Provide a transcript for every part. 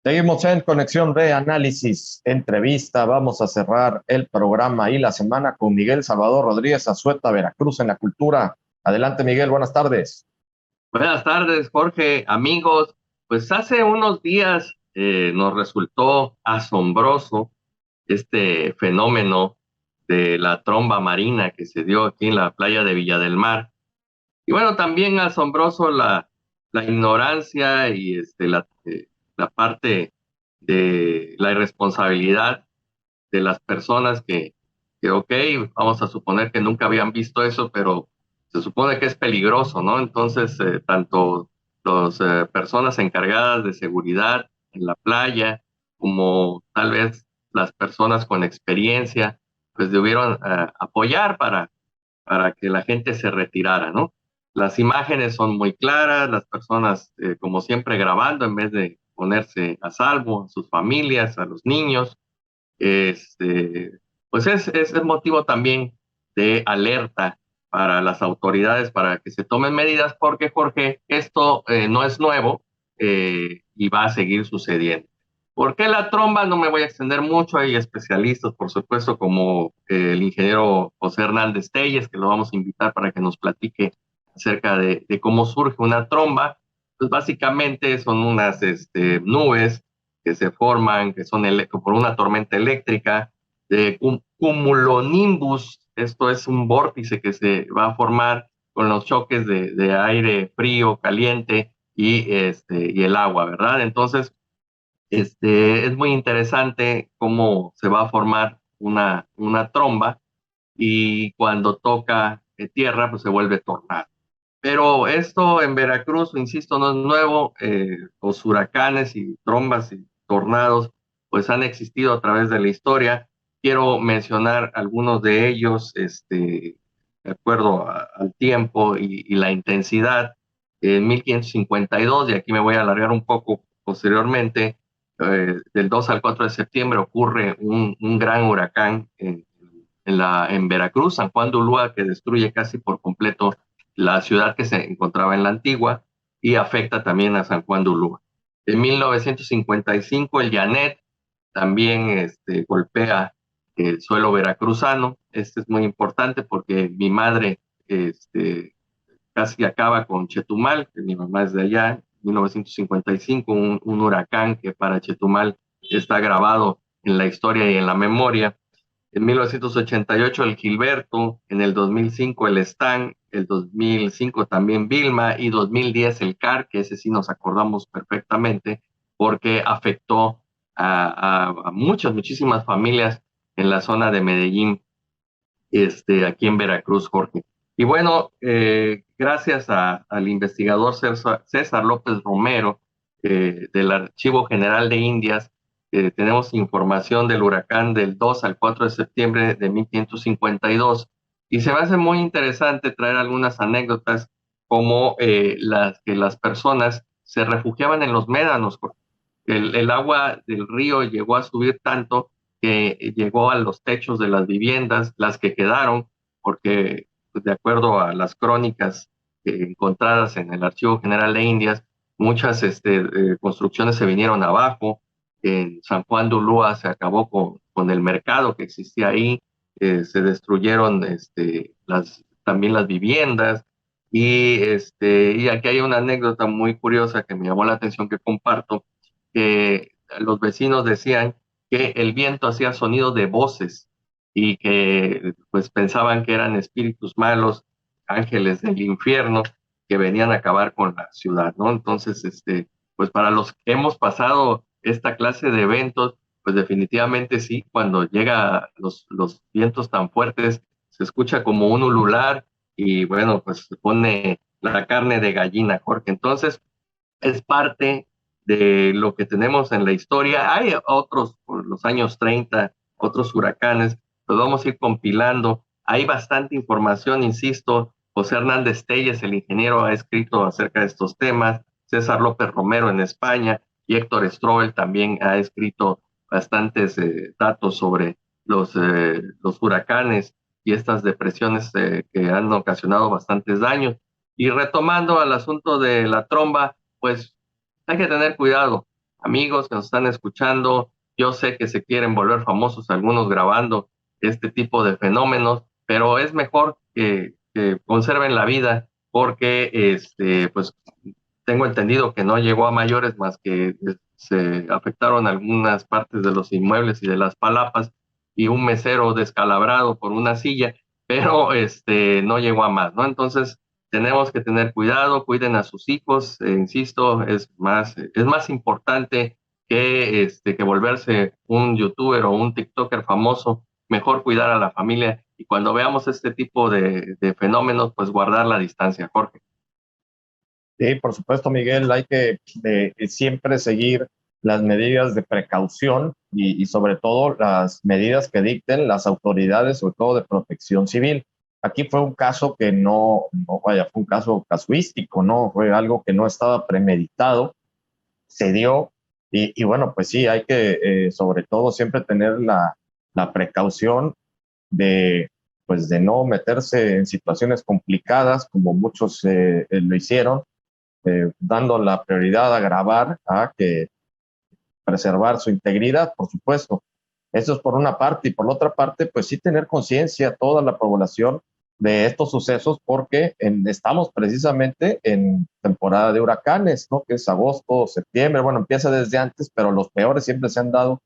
Seguimos en Conexión de Análisis, entrevista. Vamos a cerrar el programa y la semana con Miguel Salvador Rodríguez Azueta, Veracruz en la cultura. Adelante, Miguel, buenas tardes. Buenas tardes, Jorge, amigos. Pues hace unos días nos resultó asombroso este fenómeno de la tromba marina que se dio aquí en la playa de Villa del Mar. Y bueno, también asombroso la ignorancia y la parte de la irresponsabilidad de las personas ok, vamos a suponer que nunca habían visto eso, pero se supone que es peligroso, ¿no? Entonces, tanto las personas encargadas de seguridad en la playa, como tal vez las personas con experiencia, pues debieron apoyar para que la gente se retirara, ¿no? Las imágenes son muy claras, las personas, como siempre, grabando en vez de ponerse a salvo, a sus familias, a los niños. Este, pues es el motivo también de alerta para las autoridades para que se tomen medidas, porque Jorge, esto no es nuevo y va a seguir sucediendo. ¿Por qué la tromba? No me voy a extender mucho, hay especialistas, por supuesto, como el ingeniero José Hernández Telles, que lo vamos a invitar para que nos platique acerca de cómo surge una tromba. Pues básicamente son unas nubes que se forman, que son por una tormenta eléctrica, de cumulonimbus, esto es un vórtice que se va a formar con los choques de aire frío, caliente y el agua, ¿verdad? Entonces, es muy interesante cómo se va a formar una tromba y cuando toca tierra, pues se vuelve tornado. Pero esto en Veracruz, insisto, no es nuevo. Los huracanes y trombas y tornados, pues han existido a través de la historia. Quiero mencionar algunos de ellos, de acuerdo al tiempo y la intensidad. En 1552, y aquí me voy a alargar un poco posteriormente, del 2 al 4 de septiembre ocurre un gran huracán en Veracruz, San Juan de Ulúa, que destruye casi por completo la ciudad que se encontraba en la antigua y afecta también a San Juan de Ulúa. En 1955 el Janet también golpea el suelo veracruzano. Este es muy importante porque mi madre casi acaba con Chetumal, que mi mamá es de allá, en 1955, un huracán que para Chetumal está grabado en la historia y en la memoria. En 1988 el Gilberto, en el 2005 el Stan, el 2005 también Vilma y 2010 el CAR, que ese sí nos acordamos perfectamente porque afectó a muchísimas familias en la zona de Medellín, aquí en Veracruz, Jorge. Y bueno, gracias al investigador César López Romero del Archivo General de Indias, tenemos información del huracán del 2 al 4 de septiembre de 1552. Y se me hace muy interesante traer algunas anécdotas como que las personas se refugiaban en los médanos. El agua del río llegó a subir tanto que llegó a los techos de las viviendas, las que quedaron, porque pues, de acuerdo a las crónicas encontradas en el Archivo General de Indias, muchas construcciones se vinieron abajo. En San Juan de Ulúa se acabó con el mercado que existía ahí, se destruyeron también las viviendas. Y aquí hay una anécdota muy curiosa que me llamó la atención que comparto, que los vecinos decían que el viento hacía sonido de voces y que pues pensaban que eran espíritus malos, ángeles del infierno que venían a acabar con la ciudad, ¿no? Entonces, pues para los que hemos pasado esta clase de eventos, pues definitivamente sí, cuando llega los vientos tan fuertes, se escucha como un ulular y bueno, pues se pone la carne de gallina, Jorge. Entonces, es parte de lo que tenemos en la historia. Hay otros, por los años 30, otros huracanes, los vamos a ir compilando. Hay bastante información, insisto. José Hernández Telles, el ingeniero, ha escrito acerca de estos temas. César López Romero en España y Héctor Stroel también ha escrito bastantes datos sobre los huracanes y estas depresiones que han ocasionado bastantes daños. Y retomando al asunto de la tromba, pues hay que tener cuidado. amigos que nos están escuchando, yo sé que se quieren volver famosos algunos grabando este tipo de fenómenos, pero es mejor que conserven la vida porque pues tengo entendido que no llegó a mayores más que se afectaron algunas partes de los inmuebles y de las palapas y un mesero descalabrado por una silla, pero no llegó a más, ¿no? Entonces tenemos que tener cuidado, cuiden a sus hijos, insisto, es más importante que volverse un youtuber o un tiktoker famoso, mejor cuidar a la familia y cuando veamos este tipo de fenómenos, pues guardar la distancia, Jorge. Sí, por supuesto, Miguel, hay que siempre seguir las medidas de precaución y sobre todo las medidas que dicten las autoridades, sobre todo de protección civil. Aquí fue un caso que vaya, fue un caso casuístico, no fue algo que no estaba premeditado, se dio y bueno, pues sí, hay que sobre todo siempre tener la precaución de, pues de no meterse en situaciones complicadas como muchos lo hicieron, dando la prioridad a grabar, a que preservar su integridad, por supuesto. Eso es por una parte. Y por la otra parte, pues sí tener conciencia toda la población de estos sucesos porque estamos precisamente en temporada de huracanes, ¿no? Que es agosto, septiembre, bueno, empieza desde antes, pero los peores siempre se han dado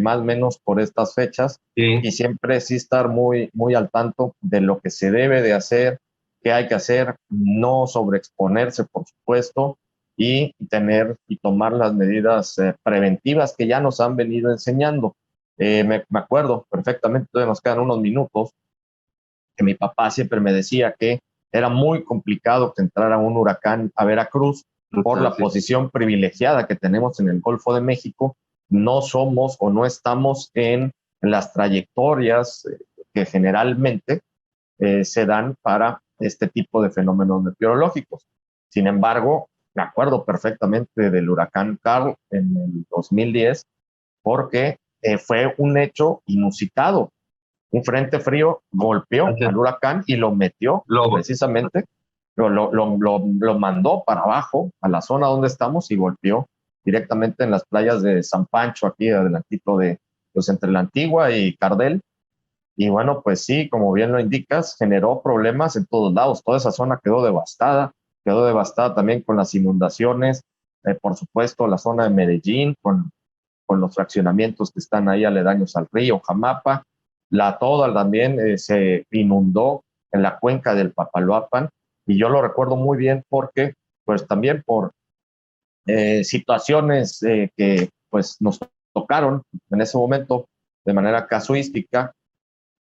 más o menos por estas fechas Sí. y siempre sí estar muy, muy al tanto de lo que se debe de hacer, qué hay que hacer, no sobreexponerse, por supuesto, y tener y tomar las medidas preventivas que ya nos han venido enseñando. Me acuerdo perfectamente, todavía nos quedan unos minutos, que mi papá siempre me decía que era muy complicado que entrara un huracán a Veracruz por la Sí. posición privilegiada que tenemos en el Golfo de México. No somos o no estamos en las trayectorias que generalmente se dan para este tipo de fenómenos meteorológicos. Sin embargo, me acuerdo perfectamente del huracán Carl en el 2010 porque fue un hecho inusitado. Un frente frío golpeó Gracias. al huracán y lo metió Lobo. precisamente, lo mandó para abajo a la zona donde estamos y golpeó directamente en las playas de San Pancho, aquí adelantito de, pues entre la Antigua y Cardel. Y bueno, pues sí, como bien lo indicas, generó problemas en todos lados. Toda esa zona quedó devastada también con las inundaciones, por supuesto, la zona de Medellín, con los fraccionamientos que están ahí aledaños al río Jamapa. La Toda también se inundó en la cuenca del Papaloapan y yo lo recuerdo muy bien porque, pues también por situaciones que pues nos tocaron en ese momento de manera casuística,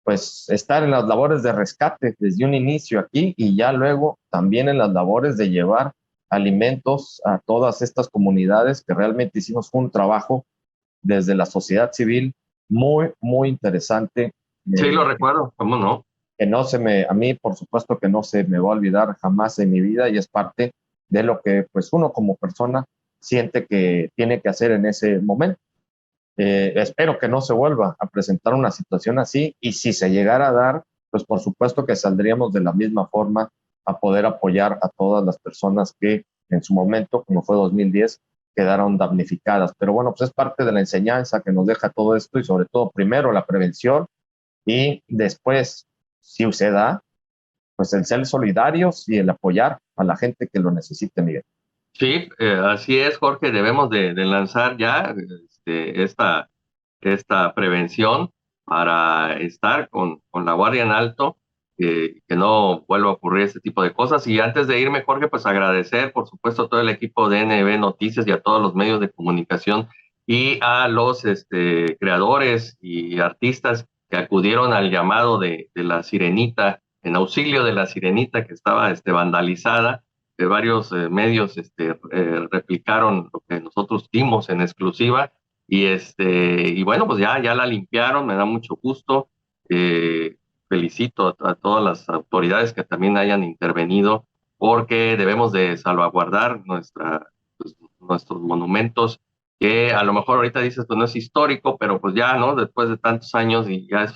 pues estar en las labores de rescate desde un inicio aquí y ya luego también en las labores de llevar alimentos a todas estas comunidades que realmente hicimos un trabajo desde la sociedad civil muy, muy interesante. Sí, lo eh, recuerdo, ¿cómo no? que no se me, a mí por supuesto que no se me va a olvidar jamás en mi vida y es parte de lo que pues uno como persona siente que tiene que hacer en ese momento. Espero que no se vuelva a presentar una situación así y si se llegara a dar, pues por supuesto que saldríamos de la misma forma a poder apoyar a todas las personas que en su momento, como fue 2010, quedaron damnificadas. Pero bueno, pues es parte de la enseñanza que nos deja todo esto y sobre todo primero la prevención y después, si se da, pues el ser solidarios y el apoyar a la gente que lo necesite, Miguel. Sí, así es, Jorge, debemos de lanzar ya esta prevención para estar con la guardia en alto, que no vuelva a ocurrir este tipo de cosas. Y antes de irme, Jorge, pues agradecer, por supuesto, a todo el equipo de NB Noticias y a todos los medios de comunicación y a los creadores y artistas que acudieron al llamado de la Sirenita, en auxilio de la Sirenita que estaba vandalizada. Varios medios replicaron lo que nosotros dimos en exclusiva y bueno, pues ya la limpiaron, me da mucho gusto. Eh, Felicito a todas las autoridades que también hayan intervenido, porque debemos de salvaguardar pues, nuestros monumentos, que a lo mejor ahorita dices, pues no es histórico, pero pues ya, ¿no? Después de tantos años y ya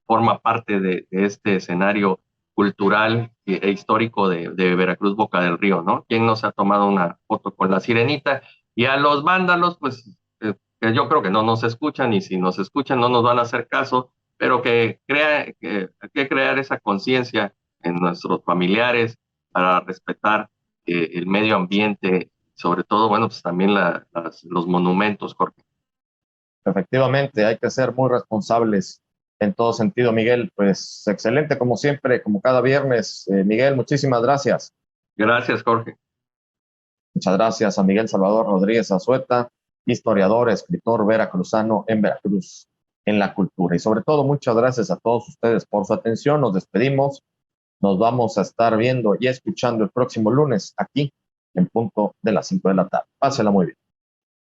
forma parte de este escenario cultural e histórico de Veracruz, Boca del Río, ¿no? ¿Quién no se ha tomado una foto con la Sirenita? Y a los vándalos, pues que yo creo que no nos escuchan y si nos escuchan no nos van a hacer caso, pero que hay que crear esa conciencia en nuestros familiares para respetar el medio ambiente, sobre todo, bueno, pues también los monumentos, Jorge. Efectivamente, hay que ser muy responsables en todo sentido, Miguel. Pues excelente como siempre, como cada viernes. Miguel, muchísimas gracias. Gracias, Jorge. Muchas gracias a Miguel Salvador Rodríguez Azueta, historiador, escritor veracruzano en Veracruz, en la cultura. Y sobre todo, muchas gracias a todos ustedes por su atención. Nos despedimos. Nos vamos a estar viendo y escuchando el próximo lunes aquí en punto de las 5 de la tarde. Pásela muy bien.